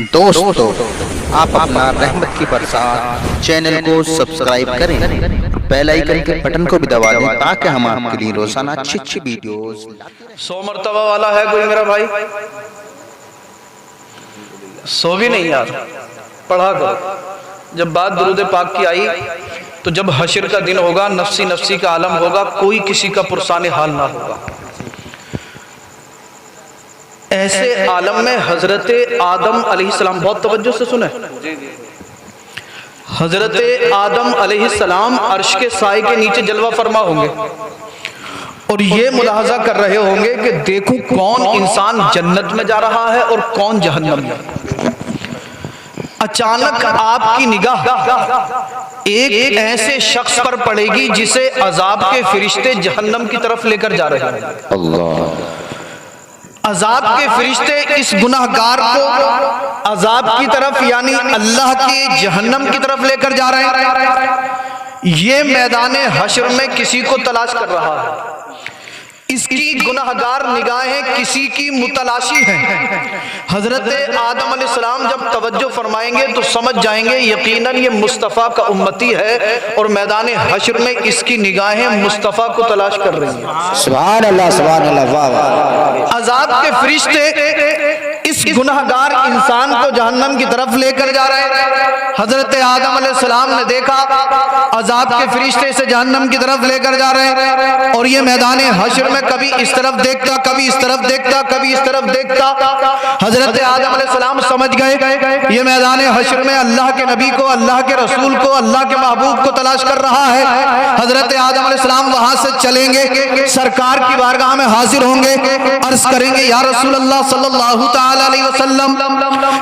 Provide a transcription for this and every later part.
दोस्तों, आप अपना रहमत की बरसात चैनल को सब्सक्राइब करें, बेल आइकन के बटन को भी दबा दें ताकि हम आपके लिए रोजाना अच्छी वीडियोस। 100 मर्तबा वाला है कोई मेरा भाई? 100 भी नहीं यार, पढ़ा करो। जब बात दुरूद पाक की आई तो जब हशर का दिन होगा, नफ्सी नफ्सी का आलम होगा, कोई किसी का पुरसान हाल ना होगा। ऐसे आलम में हजरत आदम अलैहिस्सलाम, बहुत तवज्जो से सुने, हजरत आदम अलैहिस्सलाम अर्श के साए के नीचे जलवा फरमा होंगे और ये मुलाहजा कर रहे होंगे कि देखो कौन इंसान जन्नत में जा रहा है और कौन जहन्नम में। अचानक आपकी निगाह एक ऐसे शख्स पर पड़ेगी जिसे अजाब के फरिश्ते जहन्नम की तरफ लेकर जा रहे हैं। अल्लाह, अजाब के फरिश्ते इस गुनाहगार को अजाब की तरफ यानी अल्लाह के जहन्नम की तरफ लेकर जा रहे हैं। ये मैदान हश्र में किसी को तलाश कर रहा है, इसकी गुनाहगार निगाहें किसी की मुतलाशी हैं। हजरत आदम अलैहिस्सलाम जब तवज्जो फरमाएंगे तो समझ जाएंगे यकीनन ये मुस्तफ़ा का उम्मती है और मैदान हश्र में इसकी निगाहें मुस्तफ़ा को तलाश कर रही हैं। सुभान अल्लाह, सुभान अल्लाह, वाह वाह। अजाब के फरिश्ते इस गुनाहगार इंसान को जहन्नम की तरफ लेकर जा रहे हैं। हजरत आदम अलैहिस्सलाम ने देखा अजाब के फरिश्ते से जहन्नम की तरफ लेकर जा रहे हैं और ये मैदान हश्र में कभी इस तरफ देखता, कभी इस तरफ देखता, कभी इस तरफ देखता। हजरत आदम अलैहिस्सलाम समझ गए ये मैदान हश्र में अल्लाह के नबी को, अल्लाह के रसूल को, अल्लाह के महबूब को तलाश कर रहा है। हजरत आदम अलैहिस्सलाम वहां से चलेंगे, सरकार की बारगाह में हाजिर होंगे, अर्ज करेंगे या रसूल अल्लाह सल्लल्लाहु तआला अलैहि वसल्लम,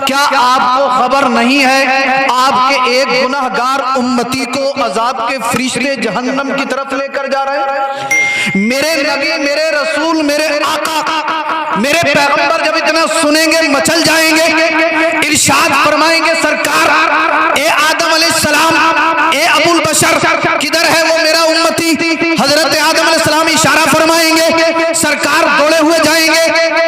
क्या आपको खबर नहीं है आपके एक गुनाहगार उम्मती को अजाब के फरिश्ते जहन्नम की तरफ लेकर जा रहे हैं? मेरे नबी, मेरे रसूल, मेरे आका, मेरे पैगंबर जब इतना सुनेंगे मचल जाएंगे। इरशाद फरमाएंगे सरकार, ए आदम अलैहिस्सलाम, ए अबुल बशर, किधर है वो मेरा उम्मती? हजरत आदम अलैहिस्सलाम इशारा फरमाएंगे, सरकार दौड़े हुए जाएंगे।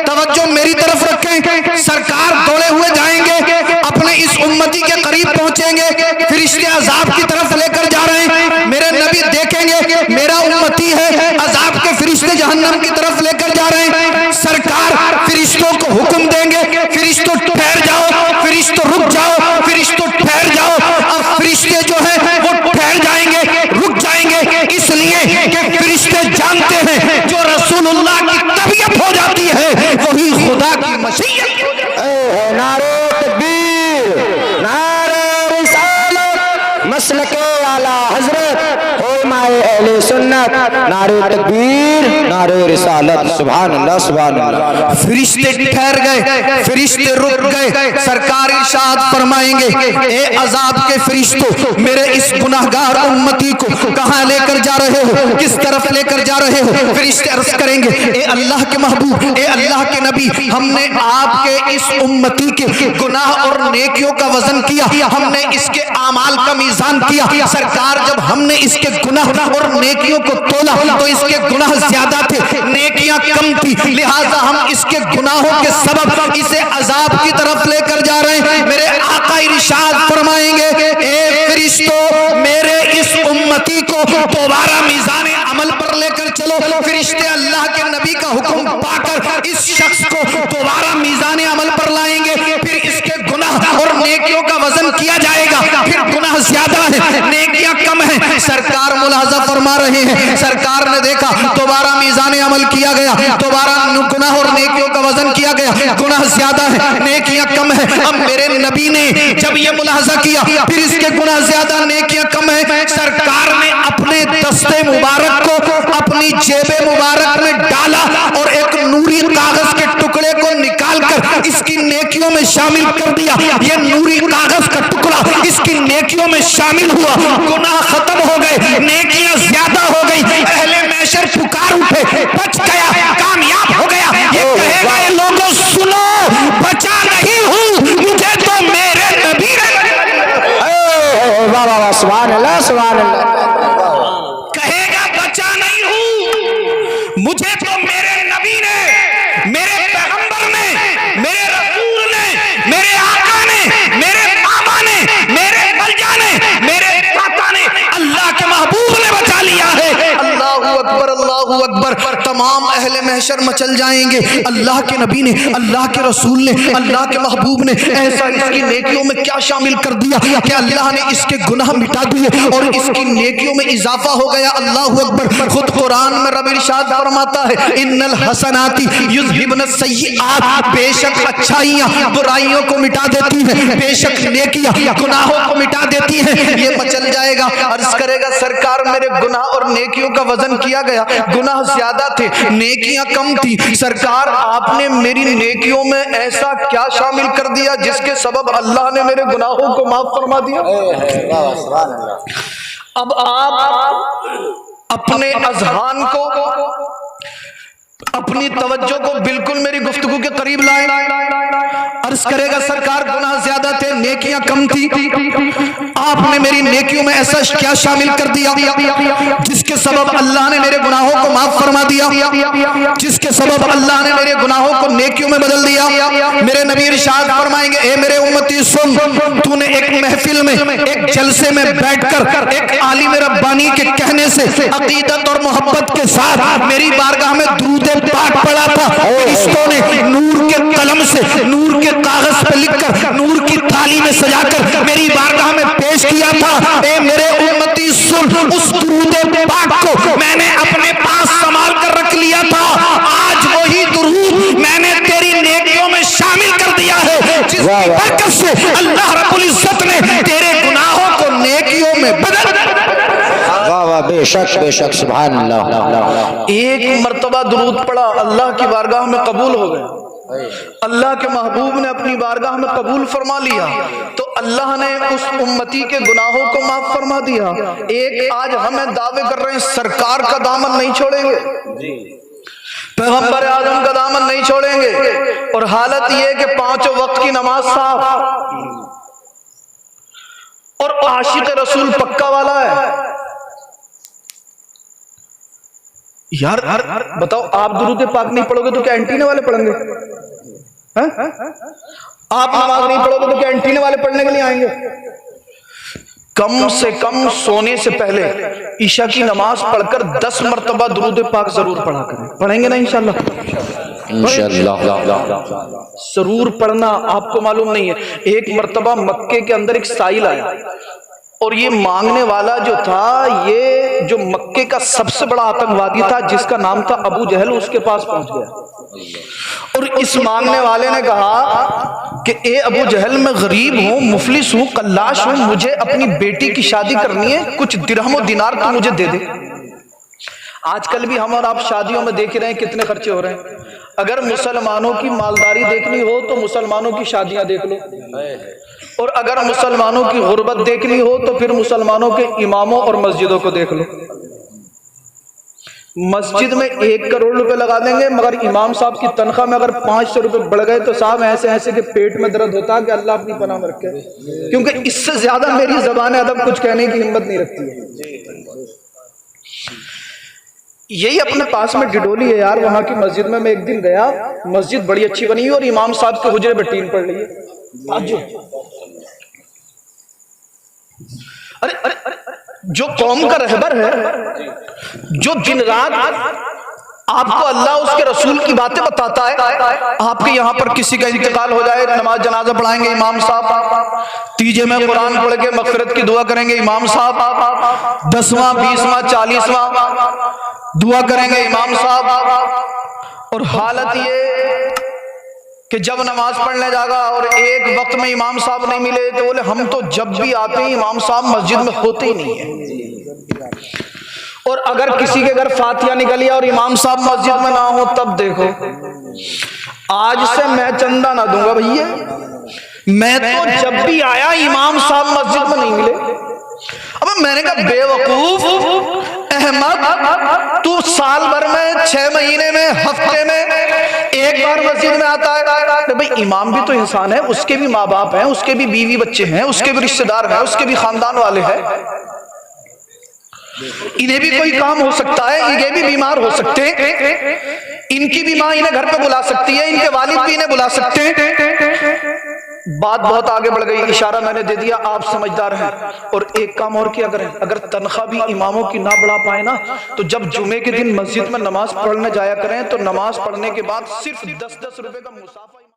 तवज्जो मेरी तरफ रखें, सरकार दौड़े हुए जाएंगे, अपने इस उम्मती के करीब पहुंचेंगे, फरिश्ते अजाब की तरफ लेकर जा रहे हैं। मेरे नबी देखेंगे मेरा उम्मती है, अजाब के फरिश्ते जहन्नम की तरफ लेकर जा रहे हैं। सरकार फरिश्तों को हुक्म देंगे, फरिश्तों ठहर जाओ, फरिश्तों रुक जाओ, फरिश्तों ठहर जाओ। अब फरिश्ते जो है वो ठहर जाएंगे, रुक जाएंगे, इसलिए कि फरिश्ते जानते हैं जो रसूलुल्लाह की तबीयत हो जाती है वही खुदा की मशीयत हो जाती है। नारे तकबीर, नारे रिसालत, मसलके आला हजरत उलमाए अहले सुन्नत, नारे तकबीर, नारे रिसालत, सुभान अल्लाह, सुभान अल्लाह। फरिश्ते ठहर गए, फरिश्ते रुक गए। सरकार इरशाद फरमाएंगे, ए अजाब के फरिश्तों, मेरे इस गुनाहगार उम्मती को कहां लेकर जा रहे हो, किस तरफ लेकर जा रहे हो? फरिश्ते अर्ज करेंगे, ए अल्लाह के महबूब, ए अल्लाह के नबी, हमने आपके इस उम्मती के गुनाह और नेकियों का वजन किया, हमने इसके आमाल का मीजान किया। सरकार जब हमने इसके गुनाह और नेकियों को तोला तो इसके गुनाह ज्यादा थे, नेकियां कम थी, लिहाजा हम इसके गुनाहों के सबब इसे अजाब की तरफ लेकर जा रहे हैं। मेरे आका इरशाद फरमाएंगे, ए फरिश्तों, मेरे इस उम्मती को दोबारा मीज़ान अमल पर लेकर चलो। फरिश्ते अल्लाह के नबी का हुक्म पाकर इस शख्स को दोबारा मीज़ान अमल पर लाएंगे, फिर इसके गुनाह और नेकियों का वजन किया जाएगा। फिर गुनाह ज्यादा है, नेकियां कम है। सरकार मुलाहजा फरमा रहे हैं, सरकार ने देखा दोबारा मीज़ान अमल किया गया, दोबारा गुनाह और नेकियों का वजन किया गया, गुनाह ज्यादा है, नेकियां कम है। अब मेरे नबी ने जब ये मुलाहजा किया फिर इसके गुनाह ज्यादा, नेकियां कम है, सरकार ने अपने दस्ते मुबारक को अपनी जेबे मुबारक में डाला और एक नूरी कागज के टुकड़े को निकालकर इसकी नेकियों में शामिल कर दिया। ये नूरी कागज का टुकड़ा इसकी नेकियों में शामिल हुआ, गुनाह खत्म हो गए, नेकियां ज्यादा हो गई। अहले महशर पुकार उठे, बच गया, कामयाब हो गया। ये कहेगा, ये लोगों सुनो, बचा नहीं हूं, मुझे तो मेरे नबी ने, वाह वाह वाह, सुभान अल्लाह, सुभान अल्लाह। कहेगा बचा नहीं हूं, मुझे तो मेरे नबी ने, मेरे पैगंबर ने, मेरे रसूल ने, मेरे आका पहले महशर मचल जाएंगे। अल्लाह के नबी ने, अल्लाह के रसूल ने, अल्लाह के महबूब ने ऐसा इसकी नेकियों में क्या शामिल कर दिया कि अल्लाह ने इसके गुनाह मिटा दिए और इसकी नेकियों में इजाफा हो गया। अल्लाह अकबर। खुद कुरान में रब इरशाद फरमाता है, इन्नल हसनाती युज़हिबुन सय्यिआत, बेशक अच्छाइयां बुराइयों को मिटा देती हैं, बेशक नेकियां गुनाहों को मिटा देती हैं। ये मचल जाएगा। अर्ज करेगा सरकार मेरे गुनाह और नेकियों का वजन किया गया, गुनाह ज्यादा थे नेकियां कम थी। सरकार आपने मेरी नेकियों में ऐसा क्या शामिल कर दिया जिसके सबब अल्लाह ने मेरे गुनाहों को माफ फरमा दिया। अब आप अपने अज़हान को, अपनी तवज्जो को बिल्कुल मेरी गुफ्तगू के करीब लाए। अर्ज करेगा सरकार गुनाह ज्यादा थे नेकियां कम थी, आपने मेरी नेकियों में ऐसा क्या शामिल कर दिया जिसके सबब अल्लाह ने मेरे गुनाहों को माफ फरमा दिया, जिसके सबब अल्लाह ने मेरे गुनाहों को नेकियों में बदल दिया। मेरे नबी इरशाद फरमाएंगे, ए मेरे उम्मती सुन, तूने एक महफिल में, एक जलसे में बैठकर एक आलिम रब्बानी के कहने से अकीदत और मोहब्बत के साथ मेरी बारगाह में दुरूद पाक पढ़ा था। फरिश्तों ने नूर के कलम से, नूर के कागज पर लिखकर, नूर की थाली में सजाकर मेरी बारगाह में पेश किया था। ए मेरे उम्मती सुन, उस दुरूद पाक को मैंने अपने पास संभाल कर रख लिया था। आज वही दुरूद मैंने तेरी नेकियों में शामिल कर दिया है, जिसकी बरकत से अल्लाह रब्बुल इज्जत ने तेरे गुनाहों को नेकियों में बदल। वाह वाह, बेशक बेशक, सुभान अल्लाह। एक मर्तबा दुरूद पढ़ा, अल्लाह की बारगाह में कबूल हो गया। अल्लाह के महबूब ने अपनी बारगाह में कबूल फरमा लिया तो अल्लाह ने उस उम्मती के गुनाहों को माफ फरमा दिया। एक आज हमें दावे कर रहे हैं सरकार का दामन नहीं छोड़ेंगे, पैगंबर आज़म का दामन नहीं छोड़ेंगे, और हालत यह कि पांचों वक्त की नमाज साफ और आशिक रसूल पक्का वाला है। यार बताओ, आप दुरूद पाक नहीं पढ़ोगे तो क्या एंटीने वाले पढ़ेंगे? आप नमाज नहीं पढ़ोगे तो क्या एंटीने वाले पढ़ने के लिए आएंगे? कम से कम सोने से पहले ईशा की नमाज पढ़कर 10 मरतबा दुरूद पाक जरूर पढ़ा करें। पढ़ेंगे ना इंशाल्लाह? जरूर पढ़ना। आपको मालूम नहीं है, एक मरतबा मक्के के अंदर एक साइल आया और ये मांगने वाला जो था, ये जो मक्के का सबसे बड़ा आतंकवादी था जिसका नाम था अबू जहल, उसके पास पहुंच गया और इस मांगने वाले ने कहा कि ए अबू जहल, मैं गरीब हूं, मुफलिस हूं, कल्लाश हूं, मुझे अपनी बेटी की शादी करनी है, कुछ दिरहम और दिनार तो मुझे दे दे। आजकल भी हम और आप शादियों में देख रहे हैं कितने खर्चे हो रहे हैं। अगर मुसलमानों की मालदारी देखनी हो तो मुसलमानों की शादियां देख लो, और अगर मुसलमानों की गुर्बत देखनी हो तो फिर मुसलमानों के इमामों और मस्जिदों को देख लो। मस्जिद में 1 करोड़ रुपए लगा देंगे, मगर इमाम साहब की तनख्वाह में अगर 500 रुपए बढ़ गए तो साहब ऐसे ऐसे के पेट में दर्द होता है कि अल्लाह अपनी पनाह में रखे, क्योंकि इससे ज्यादा मेरी ज़बान अदब कुछ कहने की हिम्मत नहीं रखती है। यही अपने पास में डिडोली है यार, वहां की मस्जिद में मैं एक दिन गया, मस्जिद बड़ी अच्छी बनी है और इमाम साहब के हुजरे पे टीन पड़ रही है। अरे अरे अरे, जो कौम का रहबर है, जो दिन रात आपको अल्लाह उसके रसूल की बातें बताता है, आपके यहाँ पर किसी का इंतकाल हो जाए, नमाज जनाजा पढ़ाएंगे इमाम साहब, तीजे में कुरान पढ़ के मगफिरत की दुआ करेंगे इमाम साहब, 10वां 20वां 40वां दुआ करेंगे इमाम साहब। और हालत ये कि जब नमाज पढ़ने जागा और एक वक्त में इमाम साहब नहीं मिले तो बोले हम तो जब भी आते हैं इमाम साहब मस्जिद में होते ही नहीं है। और अगर किसी के घर फातिहा निकली और इमाम साहब मस्जिद में ना हो तब देखो, आज से मैं चंदा ना दूंगा भैया, मैं तो जब भी आया इमाम साहब मस्जिद में नहीं मिले। अब मैंने कहा बेवकूफ अहमद, तू साल भर में 6 महीने में हफ्ते में एक बार मस्जिद में आता है। तो भाई इमाम भी तो इंसान है, उसके भी माँ बाप हैं, उसके भी बीवी बच्चे हैं, उसके भी रिश्तेदार हैं, उसके भी खानदान वाले हैं, इन्हें भी कोई काम हो सकता है, ये भी बीमार हो सकते हैं, इनकी भी माँ इन्हें घर पे बुला सकती है, इनके वालिद भी इन्हें बुला सकते हैं। बात बहुत आगे बढ़ गई, इशारा मैंने दे दिया, आप समझदार हैं। और एक काम और किया करें, अगर तनख्वाह भी इमामों की ना बढ़ा पाए ना, तो जब जुमे के दिन मस्जिद में नमाज पढ़ने जाया करें तो नमाज पढ़ने के बाद सिर्फ 10-10 रुपए का मुसाफा